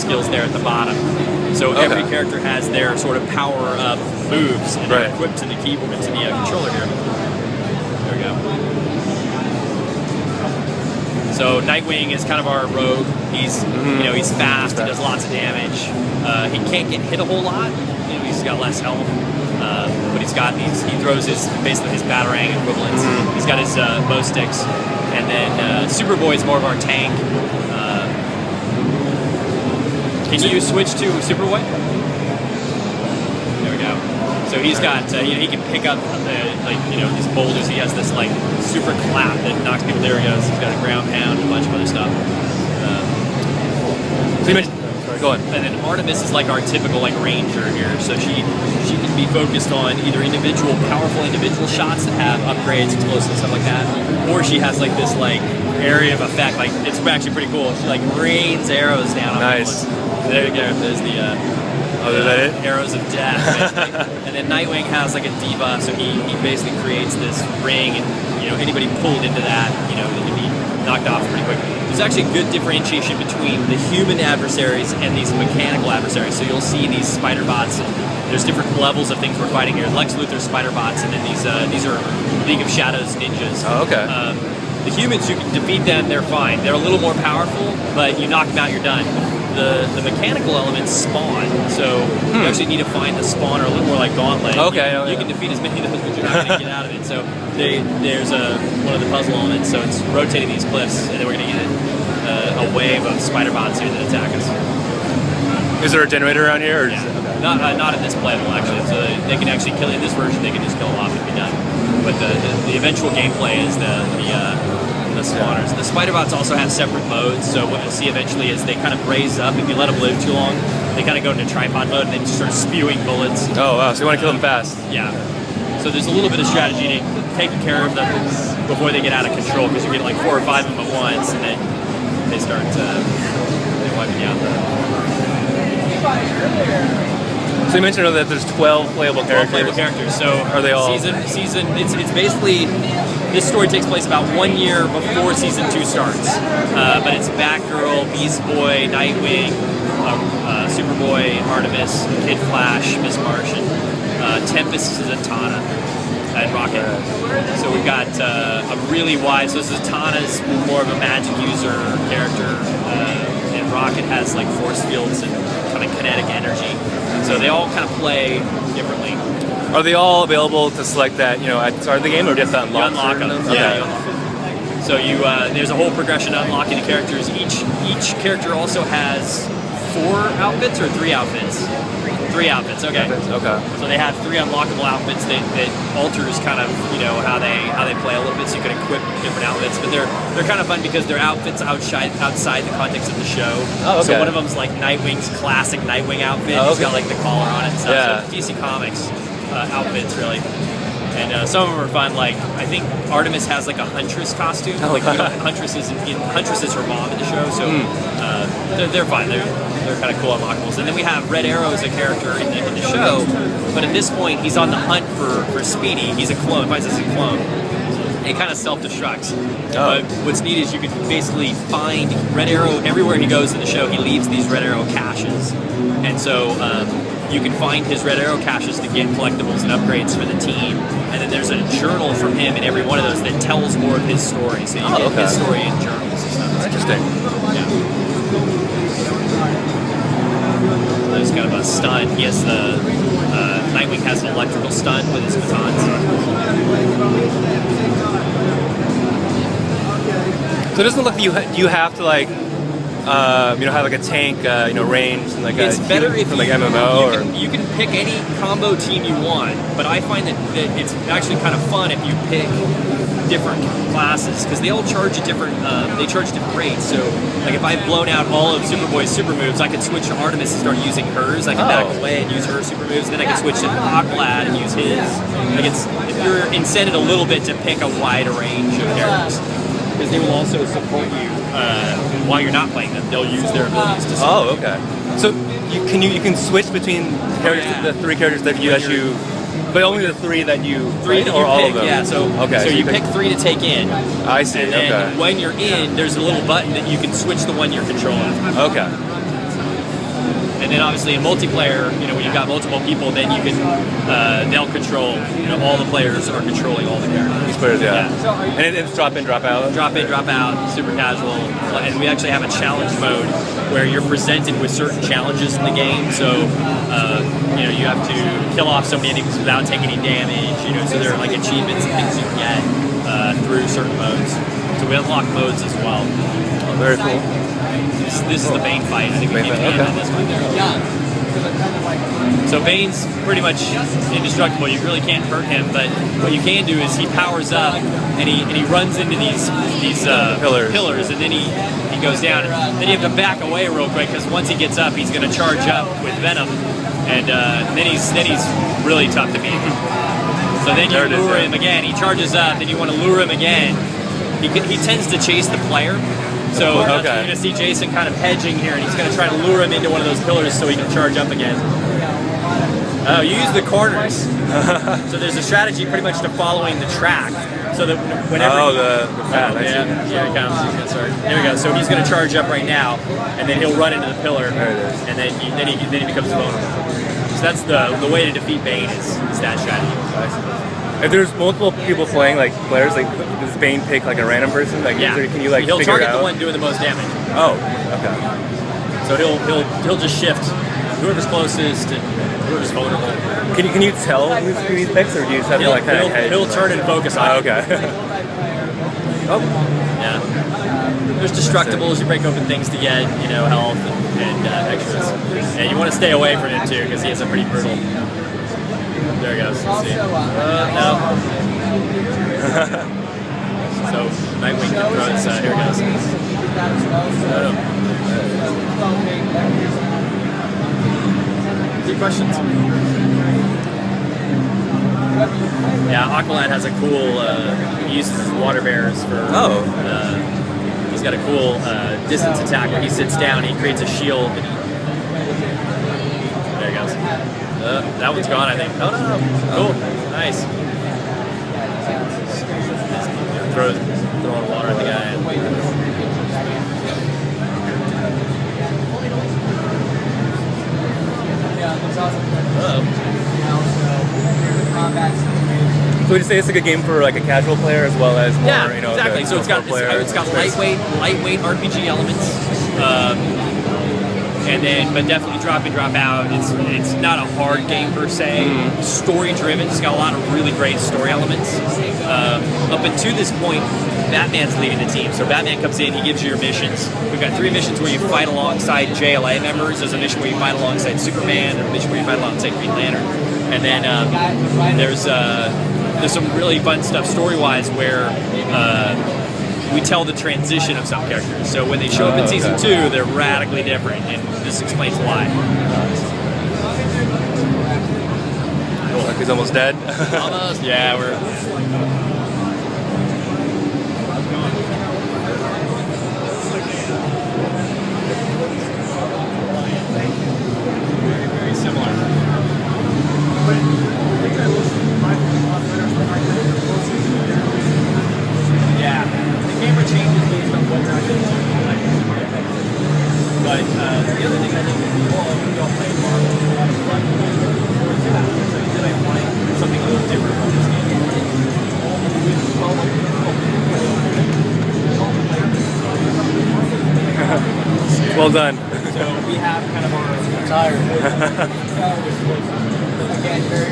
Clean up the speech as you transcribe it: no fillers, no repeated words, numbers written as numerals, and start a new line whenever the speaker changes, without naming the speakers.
skills there at the bottom. So every character has their sort of power-up moves, and they're equipped to the keyboard, to the controller here. There we go. So Nightwing is kind of our rogue. He's he's fast. He does lots of damage. He can't get hit a whole lot. He's got less health, but he throws basically his Batarang equivalents. He's got his bow sticks, and then Superboy is more of our tank. Can you switch to Superboy? There we go. So he's got he can pick up these boulders. He has this like super clap that knocks people. There he goes. He's got a ground pound and a bunch of other stuff.
Go on.
And then Artemis is like our typical like ranger here. So she can be focused on either powerful individual shots that have upgrades, explosives, stuff like that, or she has like this like area of effect. Like it's actually pretty cool. She like rains arrows down on
Nice.
people. There you go. There's the
is that it?
arrows of death. And then Nightwing has like a debuff, so he basically creates this ring, and anybody pulled into that, they can be knocked off pretty quick. There's actually good differentiation between the human adversaries and these mechanical adversaries. So you'll see these spider bots, and there's different levels of things we're fighting here. Lex Luthor's spider bots, and then these are League of Shadows ninjas.
Oh, okay.
The humans, you can defeat them, they're fine. They're a little more powerful, but you knock them out, you're done. The mechanical elements spawn, so you actually need to find the spawner a little more like Gauntlet.
Okay.
You can defeat as many of those, but you're not going to get out of it. So there's one of the puzzle elements, so it's rotating these cliffs, and then we're going to get a wave of spider bots here that attack us.
Is there a generator around here? Or
Not in this playable, actually. So they can actually kill, in this version, they can just kill them off and be done. But the eventual gameplay is the spawners. The spider bots also have separate modes, so what you'll see eventually is they kind of raise up. If you let them live too long, they kind of go into tripod mode and they just start spewing bullets.
Oh, wow. So you want to kill them fast.
Yeah. So there's a little bit of strategy to taking care of them before they get out of control, because you get like 4 or 5 of them at once, and then they start wiping you out.
So you mentioned earlier that there's 12 playable characters.
12 playable characters. So
are they all
season? It's basically, this story takes place about 1 year before season 2 starts. But it's Batgirl, Beast Boy, Nightwing, Superboy, Artemis, Kid Flash, Miss Martian, Tempest is Zatanna, and Rocket. So we've got a really wide. So Zatanna's more of a magic user character, and Rocket has like force fields and kind of kinetic energy. So they all kind of play differently.
Are they all available to select that, at the start of the game, or just to unlock?
You unlock them.
Okay.
Yeah, you unlock them. So there's a whole progression to unlocking the characters. Each character also has 4 outfits or 3 outfits. 3 outfits. Okay.
Okay.
So they have 3 unlockable outfits that alters kind of how they play a little bit. So you can equip different outfits, but they're kind of fun because they're outfits outside the context of the show.
Oh, okay.
So one of them's like Nightwing's classic Nightwing outfit.
Oh, okay.
He's got like the collar on it and stuff.
Yeah.
So DC Comics outfits really. And some of them are fun. Like I think Artemis has like a Huntress costume. Like Huntress is her mom in the show, so they're fun. They're kind of cool unlockables. And then we have Red Arrow as a character in the show, but at this point he's on the hunt for Speedy. He's a clone. Finds us a clone. It kind of self-destructs. But what's neat is you can basically find Red Arrow everywhere he goes in the show. He leaves these Red Arrow caches, and so you can find his Red Arrow caches to get collectibles and upgrades for the team. And then there's a journal from him in every one of those that tells more of his story. So you get his story in journals and stuff.
Interesting.
Yeah. There's kind of a stun. He has Nightwing has an electrical stun with his batons.
So it doesn't look like you have to like have like a tank, range and like
it's better if
like MMO
you can pick any combo team you want, but I find that it's actually kind of fun if you pick different classes, because they all charge a different rates. So like if I've blown out all of Superboy's super moves, I can switch to Artemis and start using hers. I can back away and use her super moves, then I can switch to Aqualad and use his. Like you're incented a little bit to pick a wide range of characters, because they will also support you while you're not playing them. They'll use their abilities to support you.
Okay. So you can switch between characters, the 3 characters that you but only the 3 that you
pick,
all of them.
Yeah. So you pick 3 to take in.
I see.
And then when you're in, there's a little button that you can switch the one you're controlling.
Okay.
And then obviously in multiplayer, when you've got multiple people, then you can they'll control. All the players are controlling all the characters.
These players, yeah. And it's drop in, drop out.
Drop in, drop out, super casual. And we actually have a challenge mode where you're presented with certain challenges in the game. So you have to kill off so many enemies without taking any damage. So there are like achievements and things you can get through certain modes. So we unlock modes as well.
Oh, very cool.
This is the Bane fight. I think we came to the end on this one. So Bane's pretty much indestructible. You really can't hurt him, but what you can do is he powers up and he runs into these pillars, and then he goes down. And then you have to back away real quick because once he gets up, he's going to charge up with Venom, and then he's really tough to beat. So then you lure him again. He charges up, then you want to lure him again. He tends to chase the player. So you're going to see Jason kind of hedging here, and he's going to try to lure him into one of those pillars so he can charge up again. Oh, you use the corners. So there's a strategy pretty much to following the track. So that whenever
the path.
Here he comes. He's going to start. Here we go. So he's going to charge up right now, and then he'll run into the pillar,
there it is.
and then he becomes vulnerable. So that's the way to defeat Bane is that strategy.
If there's multiple people playing, like players, like does Bane pick like a random person? Like, can you like
he'll
figure
target
it out?
the one doing the most damage.
Oh, okay.
So he'll just shift whoever's closest and whoever's vulnerable.
Can you tell who he picks, or do you just have to like kind of hedge?
He'll turn and focus on.
Okay.
Yeah. There's destructibles. You break open things to get health and extras, and you want to stay away from him too because he has a pretty brutal. There he goes. Let's see. No. So Nightwing can throw his. Here he goes. Any questions? Yeah, Aqualad has a cool. He uses his water bearers for. He's got a cool distance attack where he sits down, he creates a shield. And there he goes. That one's gone, I think. Oh no! Cool, nice. Throwing water at the guy.
So would you say it's a good game for like a casual player as well as more,
exactly. So it's got lightweight RPG elements. But definitely drop in, drop out. It's not a hard game per se. Story driven. It's got a lot of really great story elements. Up until this point, Batman's leading the team. So Batman comes in, he gives you your missions. We've got 3 missions where you fight alongside JLA members. There's a mission where you fight alongside Superman. There's a mission where you fight alongside Green Lantern. And then there's some really fun stuff story-wise where we tell the transition of some characters. So when they show up in Season 2, they're radically different, and this explains why.
Cool. Like he's almost dead?
Almost, yeah. Very similar. Yeah, the camera changes based on what's actually going on. But the other thing I think is cool when you don't play Marvel, so you really want something a little different from this game.
Well done.
So we have kind of our entire again, very